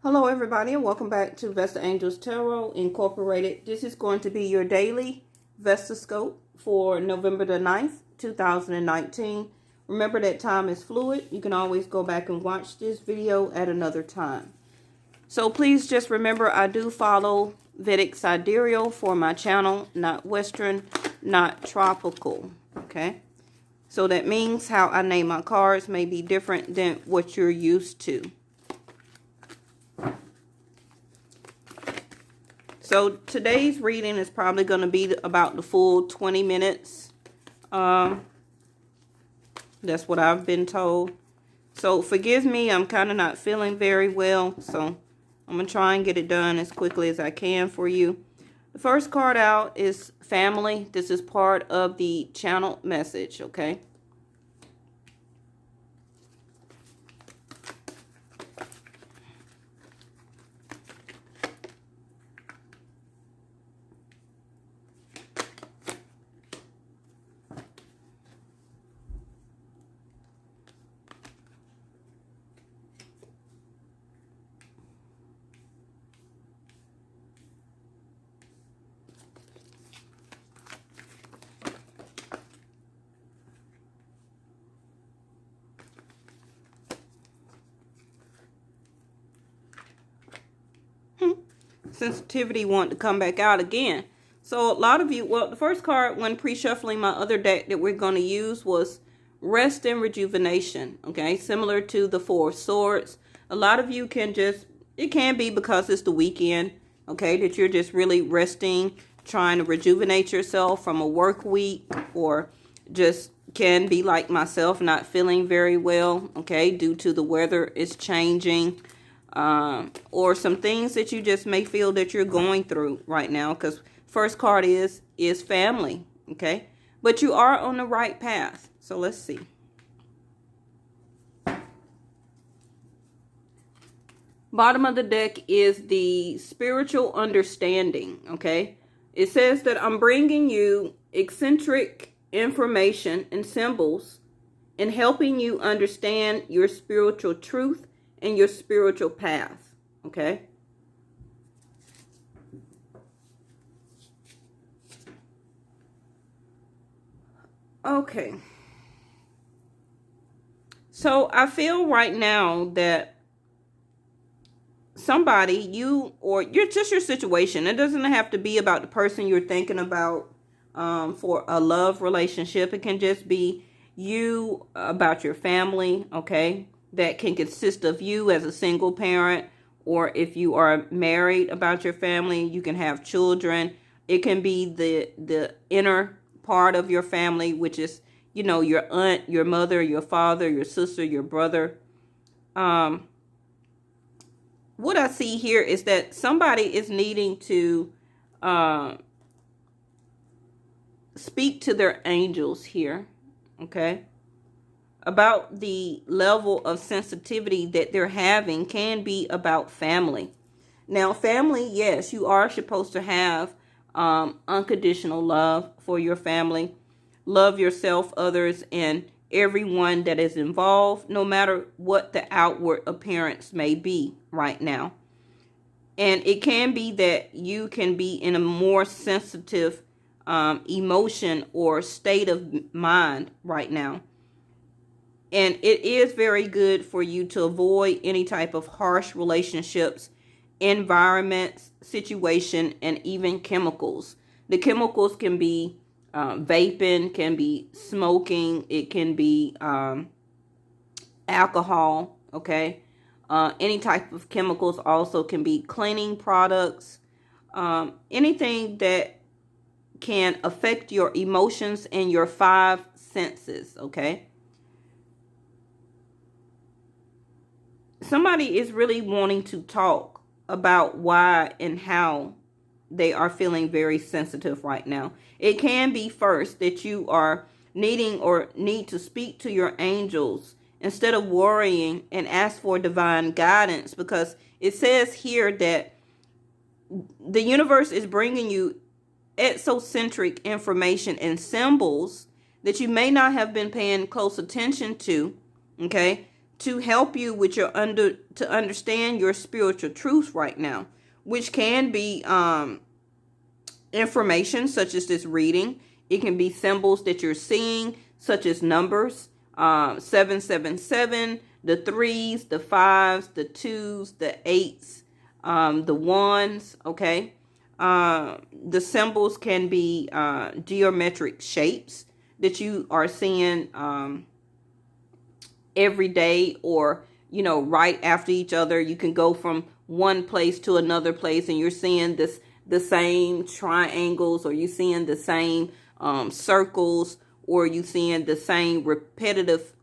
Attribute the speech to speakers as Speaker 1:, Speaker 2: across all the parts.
Speaker 1: Hello everybody and welcome back to Vesta Angels Tarot Incorporated. This is going to be your daily Vestascope for November the 9th, 2019. Remember that time is fluid. You can always go back and watch this video at another time. So please just remember I do follow Vedic Sidereal for my channel, not Western, not tropical. Okay? So that means how I name my cards may be different than what you're used to. So today's reading is probably going to be about the full 20 minutes. That's what I've been told. So forgive me, I'm kind of not feeling very well. So I'm going to try and get it done as quickly as I can for you. The first card out is family. This is part of the channel message, okay? Sensitivity want to come back out again. So a lot of you, well, the first card when pre-shuffling my other deck that we're going to use was rest and rejuvenation. Okay, similar to the Four of Swords. A lot of you can just, it can be because it's the weekend, okay, that you're just really resting, trying to rejuvenate yourself from a work week, or just can be like myself, not feeling very well, okay, due to the weather is changing. Or some things that you just may feel that you're going through right now, because first card is family, okay? But you are on the right path. So let's see. Bottom of the deck is the spiritual understanding, okay? It says that I'm bringing you eccentric information and symbols and helping you understand your spiritual truth and your spiritual path, okay? Okay. So I feel right now that somebody, you or you're just your situation. It doesn't have to be about the person you're thinking about for a love relationship. It can just be you, about your family, okay? That can consist of you as a single parent, or if you are married, about your family. You can have children. It can be the inner part of your family, which is, you know, your aunt, your mother, your father, your sister, your brother. What I see here is that somebody is needing to speak to their angels here, okay? About the level of sensitivity that they're having can be about family. Now, family, yes, you are supposed to have unconditional love for your family. Love yourself, others, and everyone that is involved, no matter what the outward appearance may be right now. And it can be that you can be in a more sensitive emotion or state of mind right now. And it is very good for you to avoid any type of harsh relationships, environments, situation, and even chemicals. The chemicals can be vaping, can be smoking, it can be alcohol, okay? Any type of chemicals also can be cleaning products, anything that can affect your emotions and your five senses, okay? Somebody is really wanting to talk about why and how they are feeling very sensitive right now. It can be first that you are needing or need to speak to your angels instead of worrying and ask for divine guidance, because it says here that the universe is bringing you exocentric information and symbols that you may not have been paying close attention to, okay? to help you with to understand your spiritual truth right now, which can be information such as this reading. It can be symbols that you're seeing, such as numbers, 777, the threes, the fives, the twos, the eights, the ones. Okay. The symbols can be geometric shapes that you are seeing every day, or right after each other. You can go from one place to another place and you're seeing the same triangles, or you seeing the same circles, or you seeing the same repetitive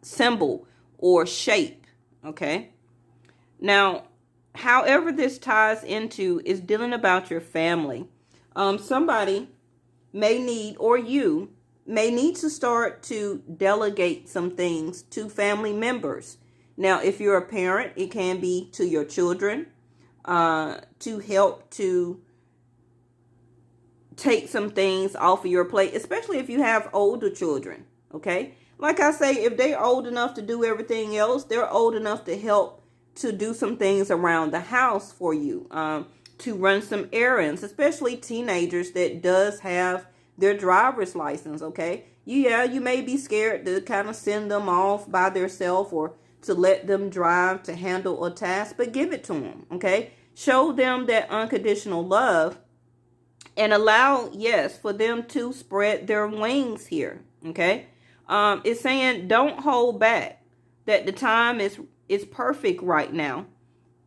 Speaker 1: symbol or shape. Okay. Now, however this ties into is dealing about your family. Somebody may need, or you may need to start to delegate some things to family members. Now, if you're a parent, it can be to your children, to help to take some things off of your plate, especially if you have older children. Okay. Like I say, if they're old enough to do everything else, they're old enough to help to do some things around the house for you, to run some errands, especially teenagers that does have their driver's license. Okay. You may be scared to kind of send them off by themselves, or to let them drive to handle a task, but give it to them. Okay. Show them that unconditional love and allow, yes, for them to spread their wings here. Okay. It's saying don't hold back, that the time is perfect right now,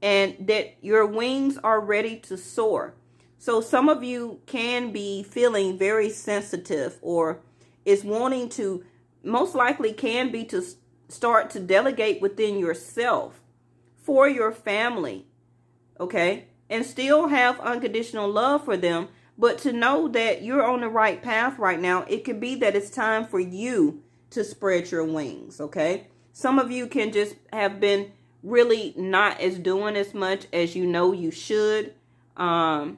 Speaker 1: and that your wings are ready to soar. So some of you can be feeling very sensitive, or is wanting to, most likely can be, to start to delegate within yourself for your family. Okay. And still have unconditional love for them, but to know that you're on the right path right now. It could be that it's time for you to spread your wings. Okay. Some of you can just have been really not as doing as much as you should. Not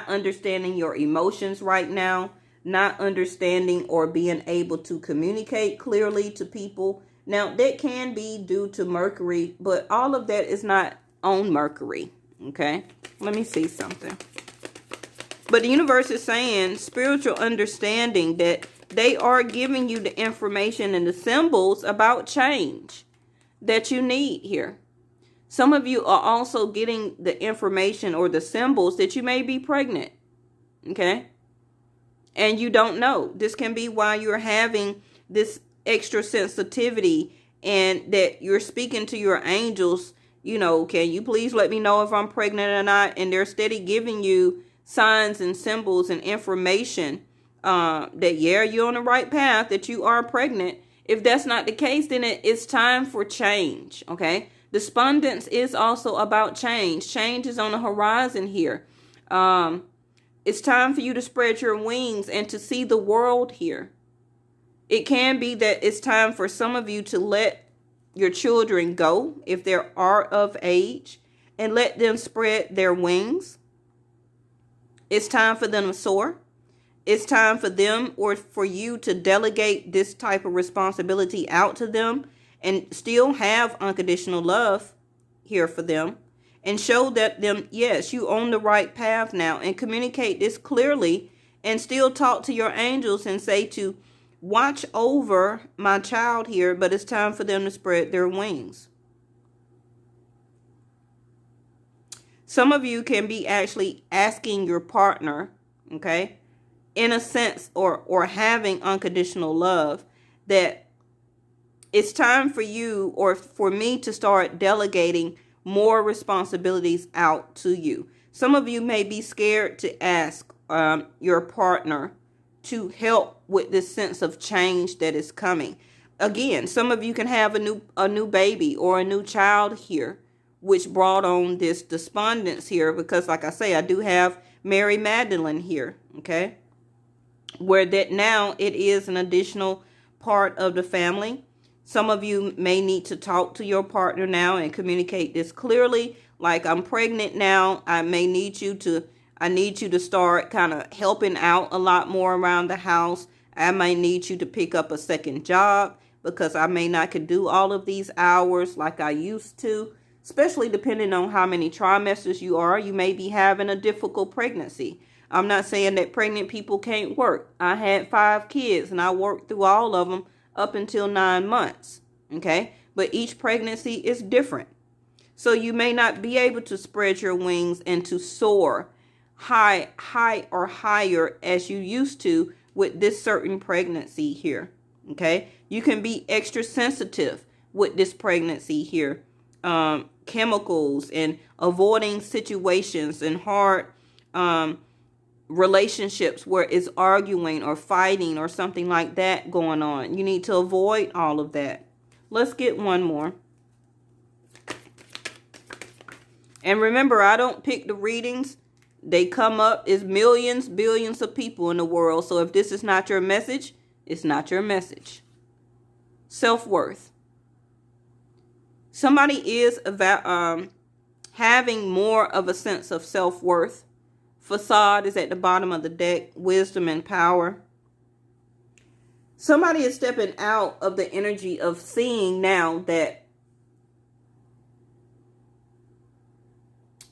Speaker 1: understanding your emotions right now. Not understanding or being able to communicate clearly to people. Now, that can be due to Mercury, but all of that is not on Mercury. Okay. Let me see something. But the universe is saying spiritual understanding, that they are giving you the information and the symbols about change that you need here. Some of you are also getting the information or the symbols that you may be pregnant. Okay. And you don't know. This can be why you're having this extra sensitivity, and that you're speaking to your angels. Can you please let me know if I'm pregnant or not? And they're steady giving you signs and symbols and information that, you're on the right path, that you are pregnant. If that's not the case, then it's time for change. Okay. Despondence is also about change. Change is on the horizon here. It's time for you to spread your wings and to see the world here. It can be that it's time for some of you to let your children go, if they are of age, and let them spread their wings. It's time for them to soar. It's time for them, or for you, to delegate this type of responsibility out to them, and still have unconditional love here for them, and show that them, yes, you on the right path now, and communicate this clearly, and still talk to your angels and say to watch over my child here, but it's time for them to spread their wings. Some of you can be actually asking your partner, okay, in a sense, or having unconditional love, that it's time for you, or for me, to start delegating more responsibilities out to you. Some of you may be scared to ask your partner to help with this sense of change that is coming. Again, some of you can have a new baby or a new child here, which brought on this despondence here, because like I say, I do have Mary Magdalene here, okay, where that now it is an additional part of the family. Some of you may need to talk to your partner now and communicate this clearly. Like, I'm pregnant now. I need you to start kind of helping out a lot more around the house. I might need you to pick up a second job, because I may not could do all of these hours like I used to, especially depending on how many trimesters you are. You may be having a difficult pregnancy. I'm not saying that pregnant people can't work. I had 5 kids and I worked through all of them up until 9 months. Okay. But each pregnancy is different. So you may not be able to spread your wings and to soar high or higher as you used to with this certain pregnancy here. Okay. You can be extra sensitive with this pregnancy here. Chemicals and avoiding situations and hard relationships where it's arguing or fighting or something like that going on. You need to avoid all of that. Let's get one more. And remember, I don't pick the readings. They come up. It's millions, billions of people in the world. So if this is not your message, it's not your message. Self-worth. Somebody is about having more of a sense of self-worth. Facade is at the bottom of the deck. Wisdom and power. Somebody is stepping out of the energy of seeing now that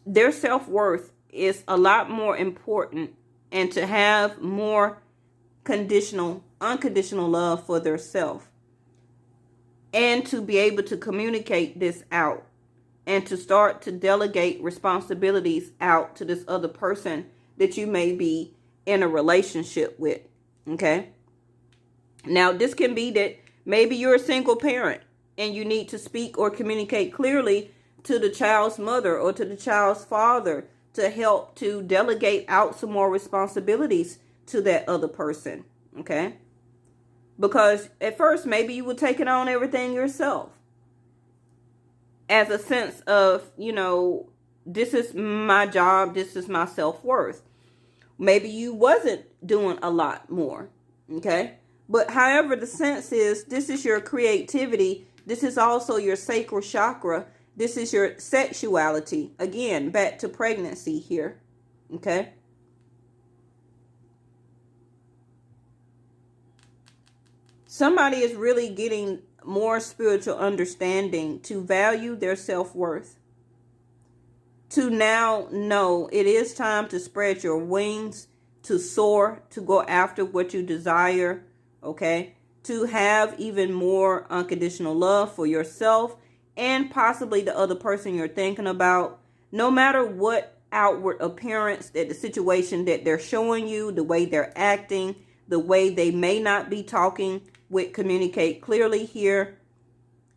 Speaker 1: their self-worth is a lot more important, and to have more unconditional love for their self, and to be able to communicate this out, and to start to delegate responsibilities out to this other person that you may be in a relationship with. Okay. Now, this can be that maybe you're a single parent and you need to speak or communicate clearly to the child's mother or to the child's father to help to delegate out some more responsibilities to that other person. Okay. Because at first, maybe you were taking on everything yourself as a sense of, this is my job. This is my self-worth. Maybe you wasn't doing a lot more. Okay. But however, the sense is, this is your creativity. This is also your sacral chakra. This is your sexuality. Again, back to pregnancy here. Okay. Somebody is really getting more spiritual understanding to value their self-worth. To now know it is time to spread your wings, to soar, to go after what you desire. Okay. To have even more unconditional love for yourself and possibly the other person you're thinking about. No matter what outward appearance that the situation that they're showing you, the way they're acting, the way they may not be talking with communicate clearly here.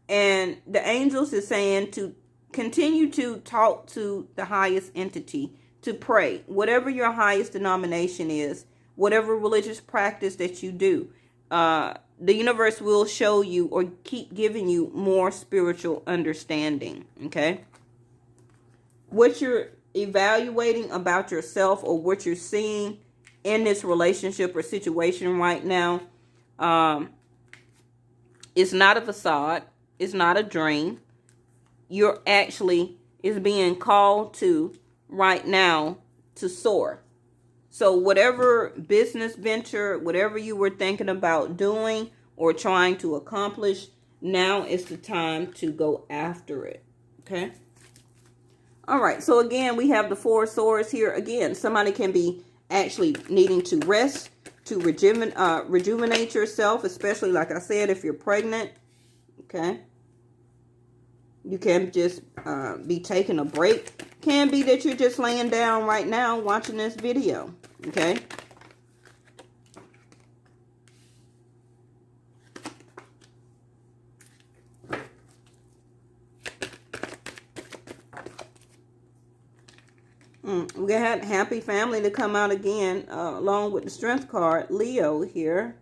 Speaker 1: And the angels is saying to continue to talk to the highest entity, to pray, whatever your highest denomination is, whatever religious practice that you do. The universe will show you or keep giving you more spiritual understanding. Okay. What you're evaluating about yourself or what you're seeing in this relationship or situation right now, it's not a facade. It's not a dream. You're actually is being called to right now to soar. So whatever business venture, whatever you were thinking about doing or trying to accomplish, now is the time to go after it. Okay. All right. So again, we have the 4 swords here. Again, somebody can be actually needing to rest, to rejuvenate yourself, especially like I said, if you're pregnant. Okay. You can just be taking a break. Can be that you're just laying down right now watching this video. Okay. We got happy family to come out again, along with the strength card, Leo here.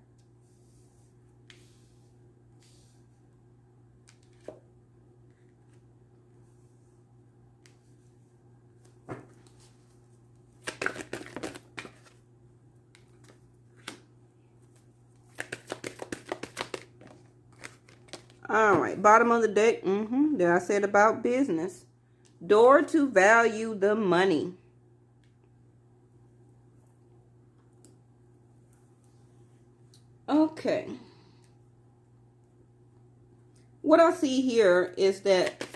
Speaker 1: All right, bottom of the deck. That I said about business. Door to value the money. Okay. what I see here is that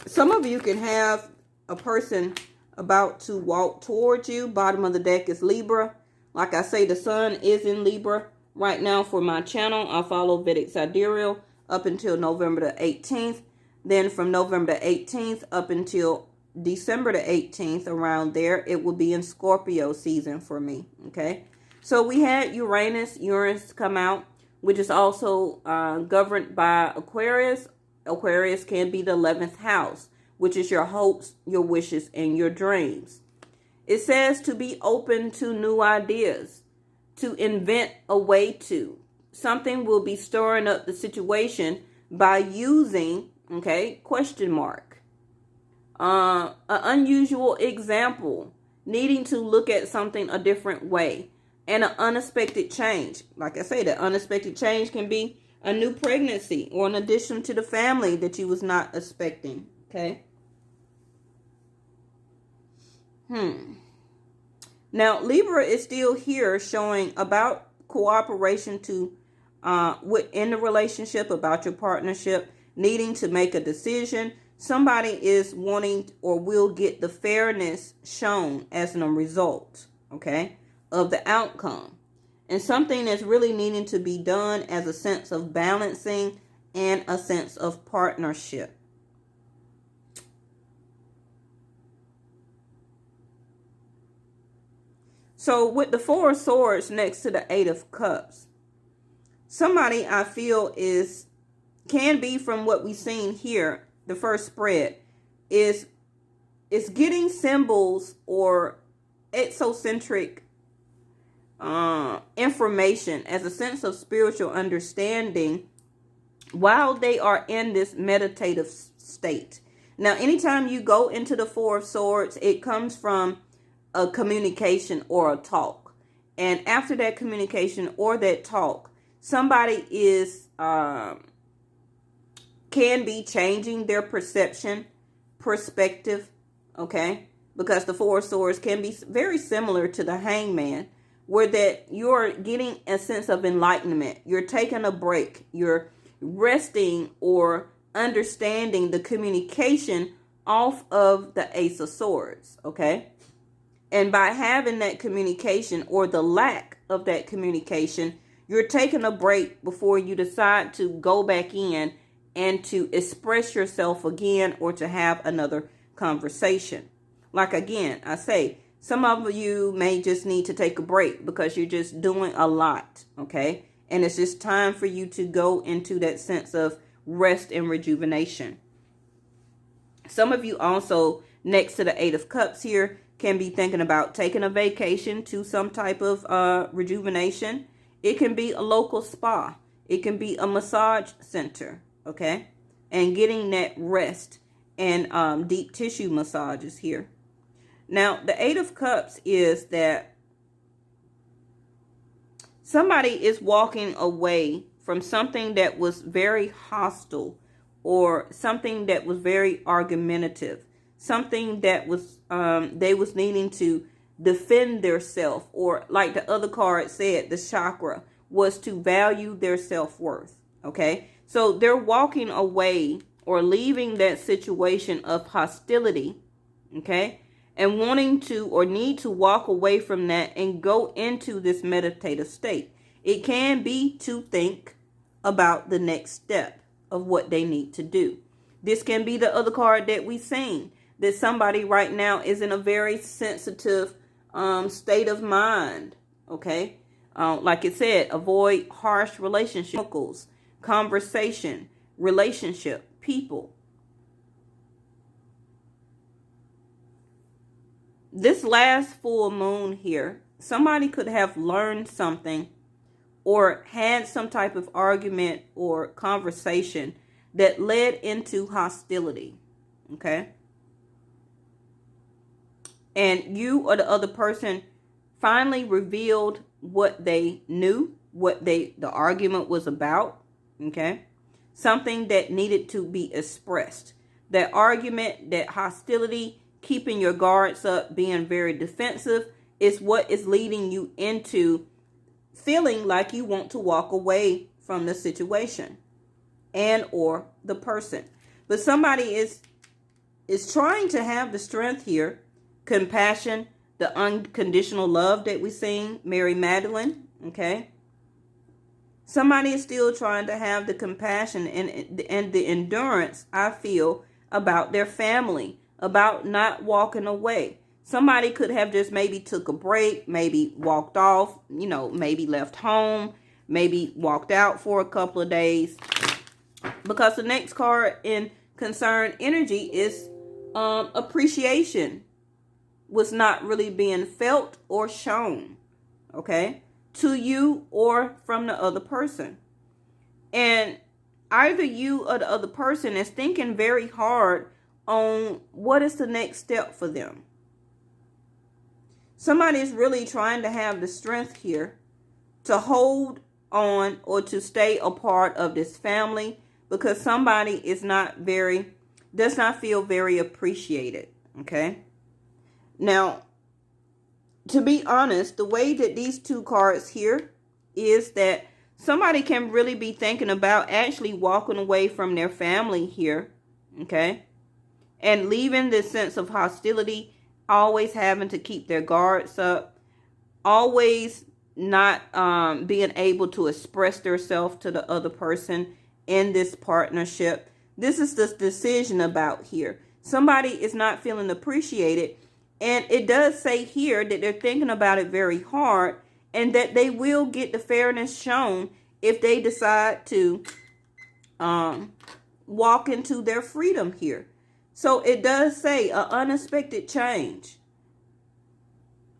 Speaker 1: some of you can have a person about to walk towards you. Bottom of the deck is Libra. Like I say, the sun is in Libra right now for my channel. I follow Vedic Sidereal up until November the 18th. Then from November the 18th up until December the 18th, around there, it will be in Scorpio season for me. Okay. So we had Uranus come out, which is also governed by Aquarius. Aquarius can be the 11th house, which is your hopes, your wishes, and your dreams. It says to be open to new ideas, to invent a way to. Something will be stirring up the situation by using, okay, question mark. An unusual example, needing to look at something a different way. And an unexpected change. Like I say, the unexpected change can be a new pregnancy or an addition to the family that you was not expecting. Okay. Now, Libra is still here showing about cooperation to in the relationship, about your partnership, needing to make a decision. Somebody is wanting or will get the fairness shown as a result, okay, of the outcome. And something that's really needing to be done as a sense of balancing and a sense of partnership. So with the Four of Swords next to the Eight of Cups, somebody I feel can be, from what we've seen here, the first spread, is getting symbols or exocentric information as a sense of spiritual understanding while they are in this meditative state. Now, anytime you go into the Four of Swords, it comes from a communication or a talk. And after that communication or that talk, somebody can be changing their perspective, okay? Because the Four of Swords can be very similar to the Hangman, where that you're getting a sense of enlightenment. You're taking a break. You're resting or understanding the communication off of the Ace of Swords, okay? And by having that communication or the lack of that communication, you're taking a break before you decide to go back in and to express yourself again or to have another conversation. Like again, I say, some of you may just need to take a break because you're just doing a lot, okay? And it's just time for you to go into that sense of rest and rejuvenation. Some of you also, next to the Eight of Cups here, can be thinking about taking a vacation to some type of rejuvenation. It can be a local spa. It can be a massage center, okay? And getting that rest and deep tissue massages here. Now, the Eight of Cups is that somebody is walking away from something that was very hostile or something that was very argumentative, something that was they was needing to defend their self, or like the other card said, the chakra was to value their self-worth, okay? So they're walking away or leaving that situation of hostility, okay? And wanting to or need to walk away from that and go into this meditative state. It can be to think about the next step of what they need to do. This can be the other card that we've seen, that somebody right now is in a very sensitive state of mind, okay? Like it said, avoid harsh relationships, conversation, relationship, people. This last full moon here, somebody could have learned something or had some type of argument or conversation that led into hostility, okay? And you or the other person finally revealed what they knew, what the argument was about, okay? Something that needed to be expressed. That argument, that hostility, keeping your guards up, being very defensive, is what is leading you into feeling like you want to walk away from the situation. and or the person. But somebody is trying to have the strength here, compassion, the unconditional love that we sing, Mary Magdalene, okay? Somebody is still trying to have the compassion and the endurance, I feel, about their family, about not walking away. Somebody could have just maybe took a break, maybe walked off, maybe left home, maybe walked out for a couple of days. Because the next card in concern energy is appreciation was not really being felt or shown, okay, to you or from the other person. And either you or the other person is thinking very hard on what is the next step for them. Somebody is really trying to have the strength here to hold on or to stay a part of this family, because somebody does not feel very appreciated, okay? Now, to be honest, the way that these two cards here is that somebody can really be thinking about actually walking away from their family here, okay? And leaving this sense of hostility, always having to keep their guards up, always not being able to express themselves to the other person in this partnership. This is the decision about here. Somebody is not feeling appreciated. And it does say here that they're thinking about it very hard and that they will get the fairness shown if they decide to walk into their freedom here. So it does say an unexpected change,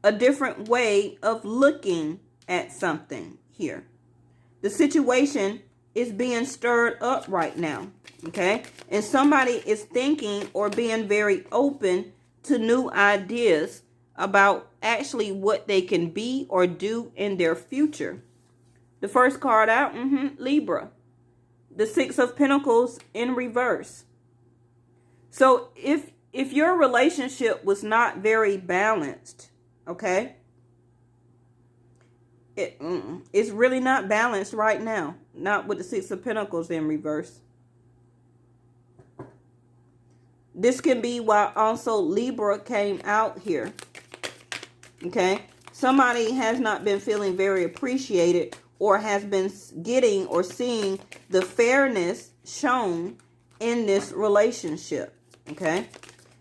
Speaker 1: a different way of looking at something here. The situation is being stirred up right now, okay? And somebody is thinking or being very open to new ideas about actually what they can be or do in their future. The first card out, Libra. The Six of Pentacles in reverse. So if your relationship was not very balanced, okay? It's really not balanced right now. Not with the Six of Pentacles in reverse. This can be why also Libra came out here. Okay? Somebody has not been feeling very appreciated or has been getting or seeing the fairness shown in this relationship. Okay?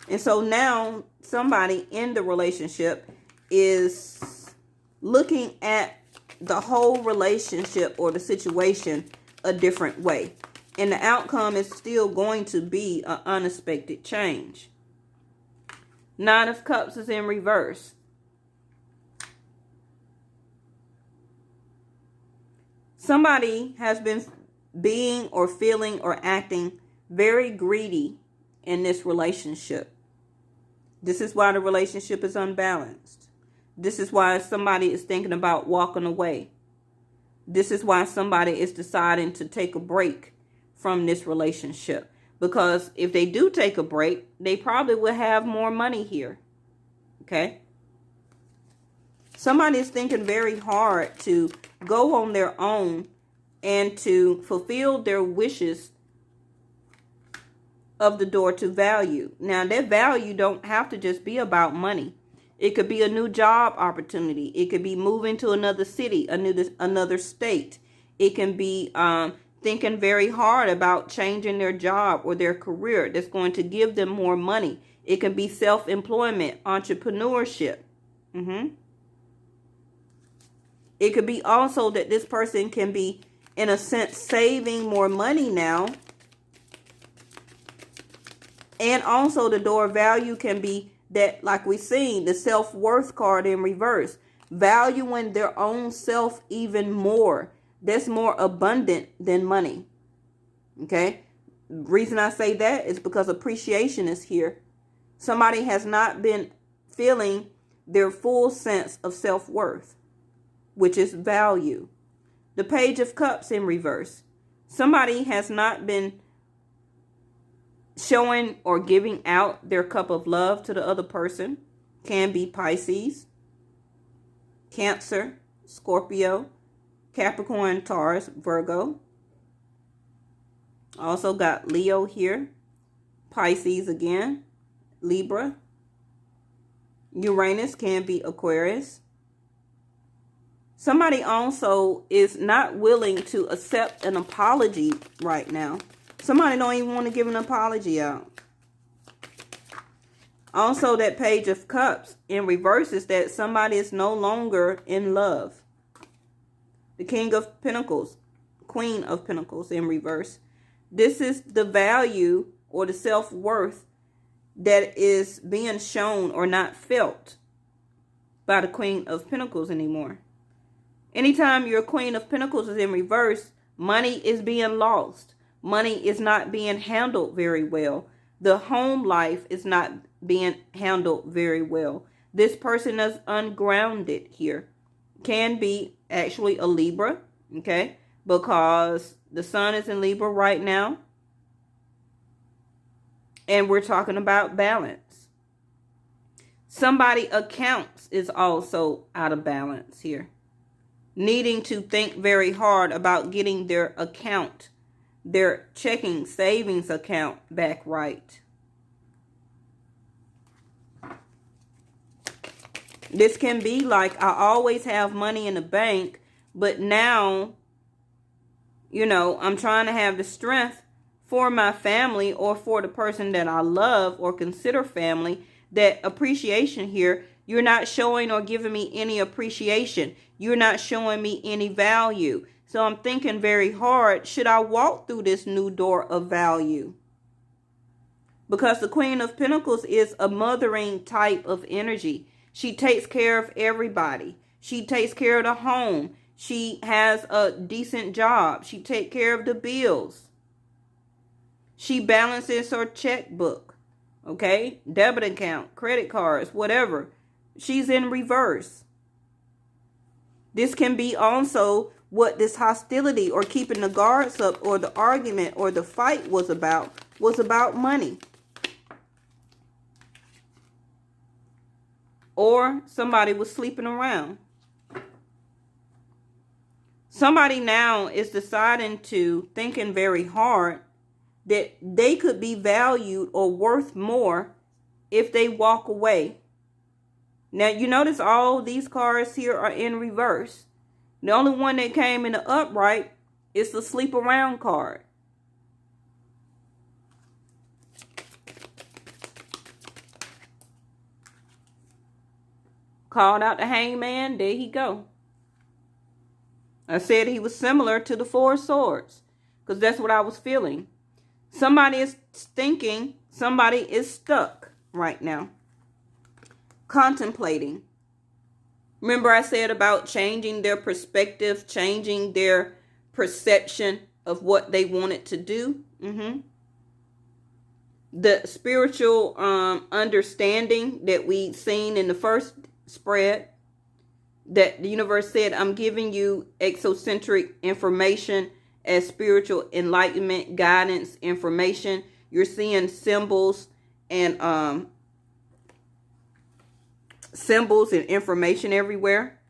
Speaker 1: And so now somebody in the relationship is looking at the whole relationship or the situation a different way. And the outcome is still going to be an unexpected change. Nine of Cups is in reverse. Somebody has been being or feeling or acting very greedy in this relationship. This is why the relationship is unbalanced. This is why somebody is thinking about walking away. This is why somebody is deciding to take a break from this relationship. Because if they do take a break, they probably will have more money here. Okay? Somebody is thinking very hard to go on their own and to fulfill their wishes of the door to value. Now, that value don't have to just be about money. It could be a new job opportunity. It could be moving to another city, another state. It can be thinking very hard about changing their job or their career that's going to give them more money. It can be self-employment, entrepreneurship. It could be also that this person can be, in a sense, saving more money now. And also the door value can be that, like we've seen, the self-worth card in reverse. Valuing their own self even more. That's more abundant than money. Okay? The reason I say that is because appreciation is here. Somebody has not been feeling their full sense of self-worth, which is value. The Page of Cups in reverse. Somebody has not been showing or giving out their cup of love to the other person. Can be Pisces, Cancer, Scorpio, Capricorn, Taurus, Virgo. Also got Leo here. Pisces again. Libra. Uranus can be Aquarius. Somebody also is not willing to accept an apology right now. Somebody don't even want to give an apology out. Also, that Page of Cups in reverse is that somebody is no longer in love. The King of Pentacles, Queen of Pentacles in reverse. This is the value or the self-worth that is being shown or not felt by the Queen of Pentacles anymore. Anytime your Queen of Pentacles is in reverse, money is being lost. Money is not being handled very well. The home life is not being handled very well. This person is ungrounded here. Can be actually a Libra, okay? Because the sun is in Libra right now. And we're talking about balance. Somebody accounts is also out of balance here. Needing to think very hard about getting their account, their checking savings account back right. This can be like, I always have money in the bank, but now, you know, I'm trying to have the strength for my family or for the person that I love or consider family. That appreciation here, you're not showing or giving me any appreciation. You're not showing me any value. So I'm thinking very hard, should I walk through this new door of value? Because the Queen of Pentacles is a mothering type of energy. She takes care of everybody. She takes care of the home. She has a decent job. She takes care of the bills. She balances her checkbook. Okay? Debit account, credit cards, whatever. She's in reverse. This can be also what this hostility or keeping the guards up or the argument or the fight was about money. Or somebody was sleeping around. Somebody now is deciding to, thinking very hard, that they could be valued or worth more if they walk away. Now, you notice all these cards here are in reverse. The only one that came in the upright is the sleep around card. Called out the Hangman. There he go. I said he was similar to the Four of Swords because that's what I was feeling. Somebody is thinking, somebody is stuck right now. Contemplating. Remember I said about changing their perspective, changing their perception of what they wanted to do? The spiritual understanding that we'd seen in the first spread, that the universe said, I'm giving you exocentric information as spiritual enlightenment, guidance, information. You're seeing symbols and information everywhere.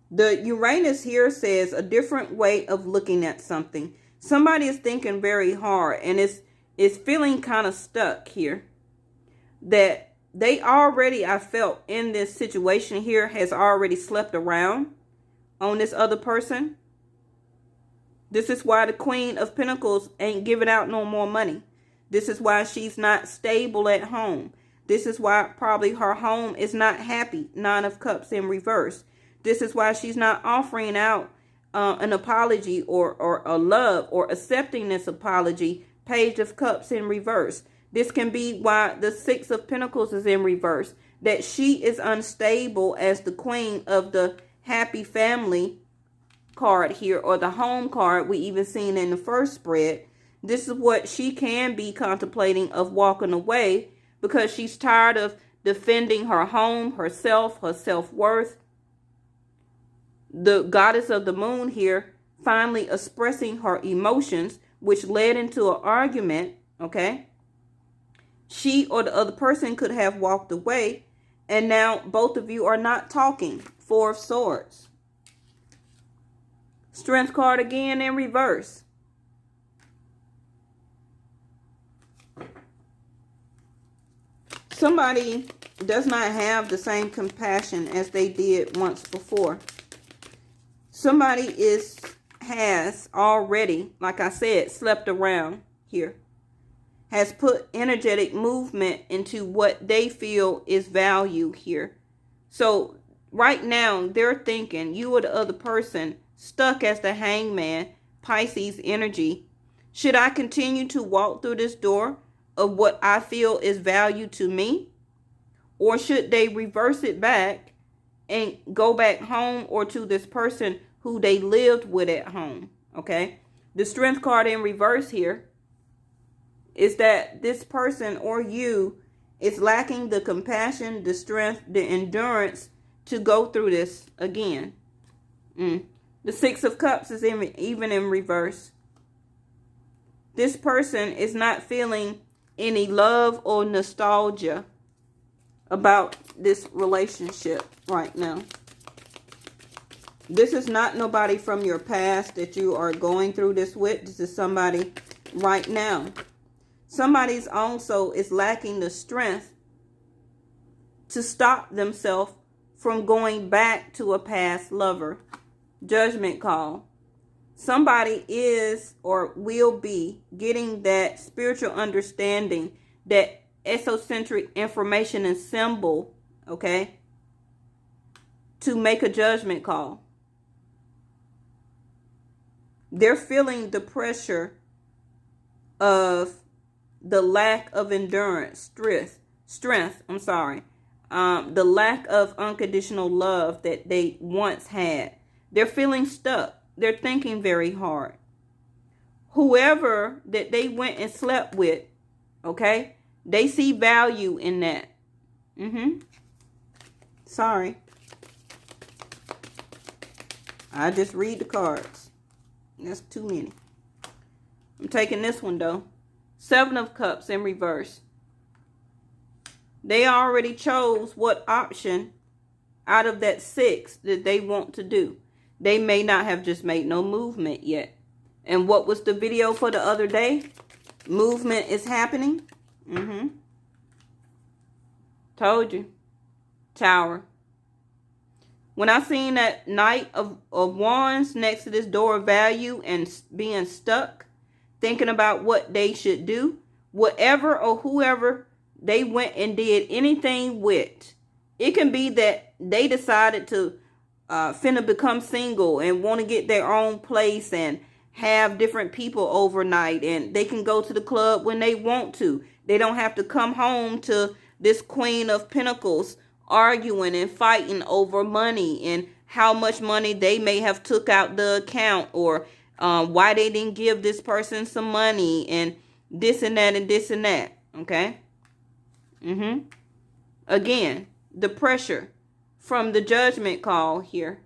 Speaker 1: The Uranus here says a different way of looking at something. Somebody is thinking very hard and is feeling kind of stuck here. That they already, I felt, in this situation here, has already slept around on this other person. This is why the Queen of Pentacles ain't giving out no more money. This is why she's not stable at home. This is why probably her home is not happy. Nine of Cups in reverse. This is why she's not offering out an apology or a love or accepting this apology. Page of Cups in reverse. This can be why the Six of Pentacles is in reverse. That she is unstable as the queen of the happy family card here, or the home card we even seen in the first spread. This is what she can be contemplating of walking away, because she's tired of defending her home, herself, her self-worth. The goddess of the moon here finally expressing her emotions, which led into an argument. Okay, she or the other person could have walked away And now both of you are not talking. Four of Swords. Strength card again in reverse. Somebody does not have the same compassion as they did once before. Somebody has already, like I said, slept around here. Has put energetic movement into what they feel is value here. So right now they're thinking, you or the other person, stuck as the Hangman, Pisces energy. Should I continue to walk through this door of what I feel is value to me? Or should they reverse it back and go back home or to this person who they lived with at home? Okay. The Strength card in reverse here is that this person or you is lacking the compassion, the strength, the endurance to go through this again. The Six of Cups is even in reverse. This person is not feeling any love or nostalgia about this relationship right now. This is not nobody from your past that you are going through this with. This is somebody right now. Somebody's also is lacking the strength to stop themselves from going back to a past lover. Judgment call. Somebody is or will be getting that spiritual understanding, that esocentric information and symbol, okay, to make a judgment call. They're feeling the pressure of the lack of endurance, strength, the lack of unconditional love that they once had. They're feeling stuck. They're thinking very hard. Whoever that they went and slept with, okay, they see value in that. Sorry. I just read the cards. That's too many. I'm taking this one though. Seven of Cups in reverse. They already chose what option out of that six that they want to do. They may not have just made no movement yet. And what was the video for the other day? Movement is happening. Told you. Tower. When I seen that Knight of Wands next to this door of value and being stuck, thinking about what they should do, whatever or whoever they went and did anything with, it can be that they decided to finna become single and want to get their own place and have different people overnight, and they can go to the club when they want to. They don't have to come home to this Queen of Pentacles arguing and fighting over money and how much money they may have took out the account, or why they didn't give this person some money, and this and that and this and that. Okay. Again, the pressure from the judgment call here,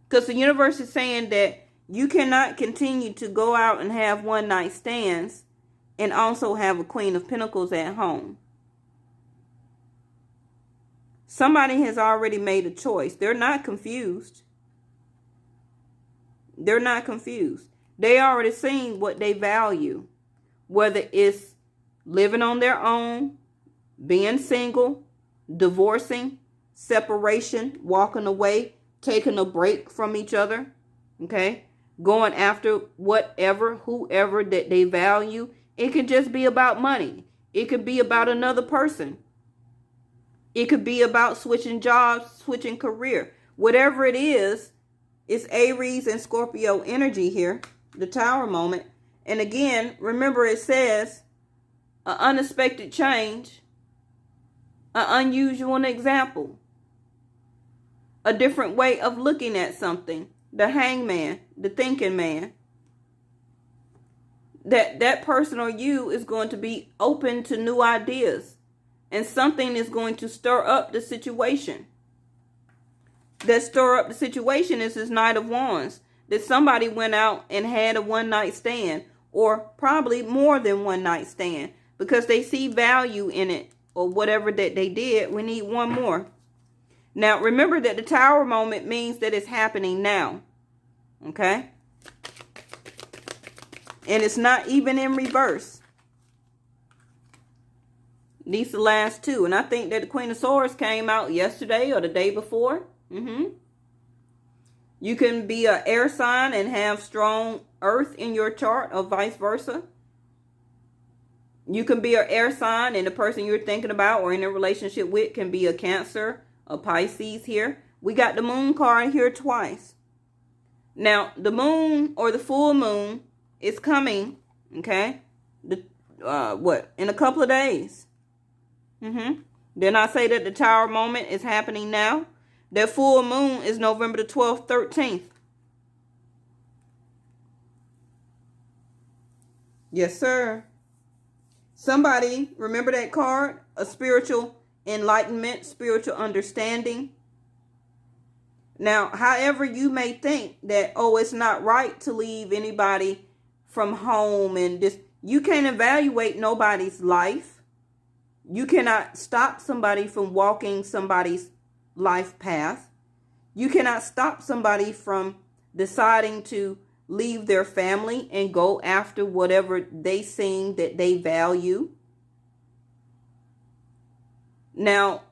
Speaker 1: because the universe is saying that you cannot continue to go out and have one night stands and also have a Queen of Pentacles at home. Somebody has already made a choice. They're not confused. They're not confused. They already seen what they value, whether it's living on their own, being single, divorcing, separation, walking away, taking a break from each other, okay? Going after whatever, whoever that they value. It could just be about money. It could be about another person. It could be about switching jobs, switching career. Whatever it is, it's Aries and Scorpio energy here, the Tower moment. And again, remember it says an unexpected change, an unusual example, a different way of looking at something. The Hangman, the thinking man. That person or you is going to be open to new ideas, and something is going to stir up the situation. That stir up the situation is this Knight of Wands. That somebody went out and had a one night stand, or probably more than one night stand, because they see value in it or whatever that they did. We need one more. Now, remember that the Tower moment means that it's happening now. Okay? And it's not even in reverse. These are the last two. And I think that the Queen of Swords came out yesterday or the day before. You can be an air sign and have strong earth in your chart, or vice versa. You can be an air sign and the person you're thinking about or in a relationship with can be a Cancer, a Pisces here. We got the Moon card here twice. Now, the moon or the full moon is coming, okay? In a couple of days. Then I say that the Tower moment is happening now. That full moon is November the 12th, 13th. Yes, sir. Somebody, remember that card? A spiritual enlightenment, spiritual understanding. Now, however you may think that, oh, it's not right to leave anybody from home and this, you can't evaluate nobody's life. You cannot stop somebody from walking somebody's life path. You cannot stop somebody from deciding to leave their family and go after whatever they seem that they value. Now,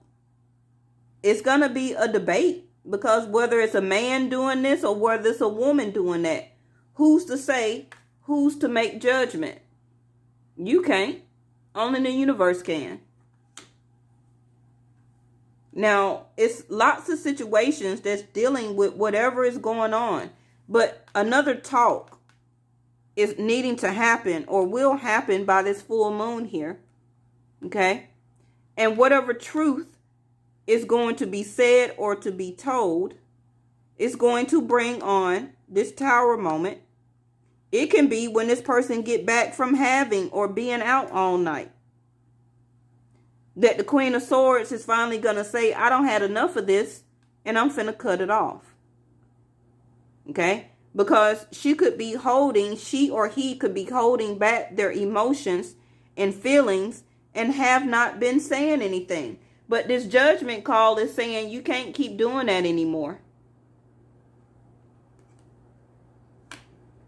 Speaker 1: it's going to be a debate, because whether it's a man doing this or whether it's a woman doing that, who's to say, who's to make judgment? You can't. Only the universe can. Now, it's lots of situations that's dealing with whatever is going on. But another talk is needing to happen or will happen by this full moon here. Okay? And whatever truth is going to be said or to be told is going to bring on this Tower moment. It can be when this person get back from having or being out all night, that the Queen of Swords is finally going to say, I don't have enough of this and I'm finna cut it off. Okay? Because she or he could be holding back their emotions and feelings and have not been saying anything. But this judgment call is saying you can't keep doing that anymore.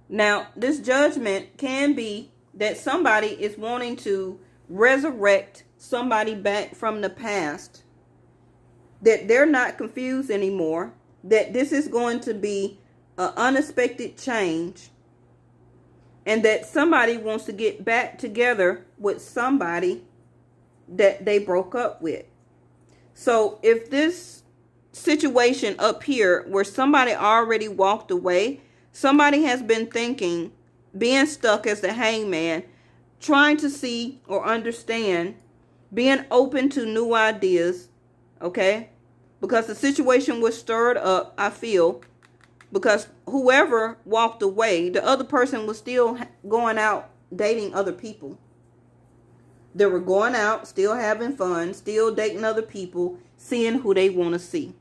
Speaker 1: Now, this judgment can be that somebody is wanting to resurrect somebody back from the past, that they're not confused anymore, that this is going to be an unexpected change, and that somebody wants to get back together with somebody that they broke up with. So if this situation up here where somebody already walked away, somebody has been thinking, being stuck as the hangman, trying to see or understand, being open to new ideas, okay? Because the situation was stirred up, I feel, because whoever walked away, the other person was still going out dating other people. They were going out, still having fun, still dating other people, seeing who they want to see,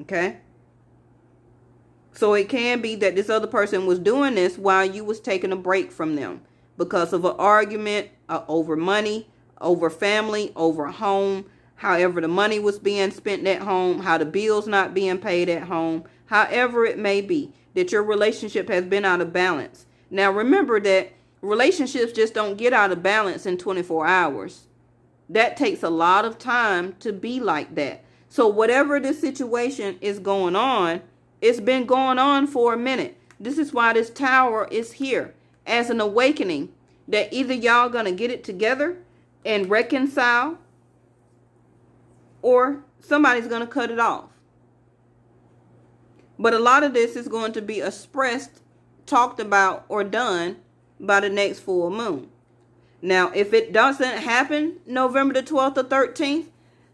Speaker 1: okay? So it can be that this other person was doing this while you was taking a break from them because of an argument over money, over family, over home, however the money was being spent at home, how the bills not being paid at home, however it may be, that your relationship has been out of balance. Now remember that relationships just don't get out of balance in 24 hours. That takes a lot of time to be like that. So whatever this situation is going on, it's been going on for a minute. This is why this Tower is here as an awakening, that either y'all gonna get it together and reconcile, or somebody's gonna cut it off. But a lot of this is going to be expressed, talked about, or done by the next full moon. Now, if it doesn't happen November the 12th or 13th,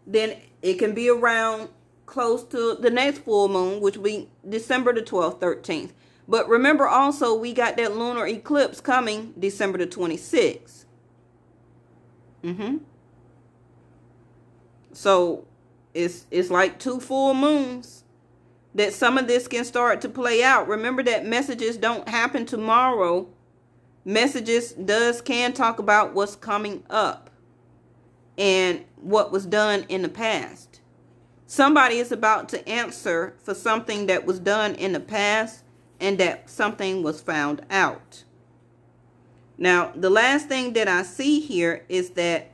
Speaker 1: then it can be around close to the next full moon, which will be December the 12th, 13th. But remember also, we got that lunar eclipse coming December the 26th. So it's like 2 full moons that some of this can start to play out. Remember that messages don't happen tomorrow. Messages can talk about what's coming up. and what was done in the past. Somebody is about to answer for something that was done in the past and that something was found out. Now, the last thing that I see here is that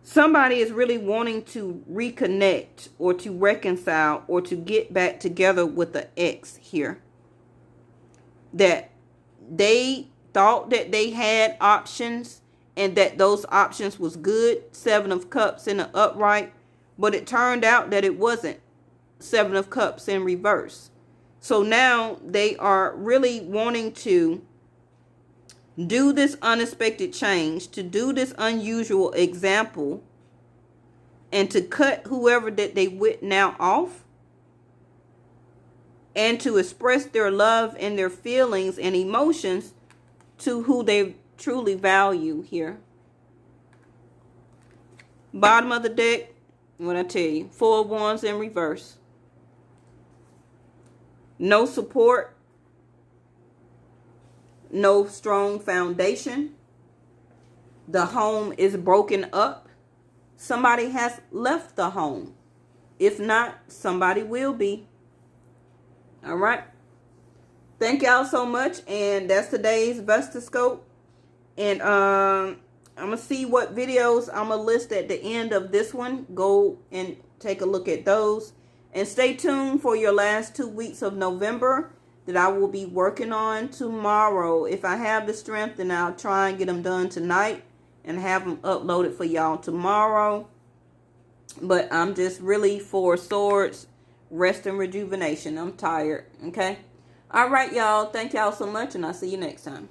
Speaker 1: somebody is really wanting to reconnect or to reconcile or to get back together with the ex here. That they thought that they had options and that those options was good. 7 of Cups in the upright. But it turned out that it wasn't. 7 of Cups in reverse. So now they are really wanting to do this unexpected change, to do this unusual example, and to cut whoever that they with now off, and to express their love and their feelings and emotions to who they truly value here. Bottom of the deck, what I tell you, 4 of Wands in reverse. No support. No strong foundation. The home is broken up. Somebody has left the home. If not, somebody will be. All right. Thank y'all so much. And that's today's Vestascope. And I'm going to see what videos I'm going to list at the end of this one. Go and take a look at those. And stay tuned for your last 2 weeks of November that I will be working on tomorrow. If I have the strength, then I'll try and get them done tonight and have them uploaded for y'all tomorrow. But I'm just really for swords, rest and rejuvenation. I'm tired. Okay. All right, y'all. Thank y'all so much, and I'll see you next time.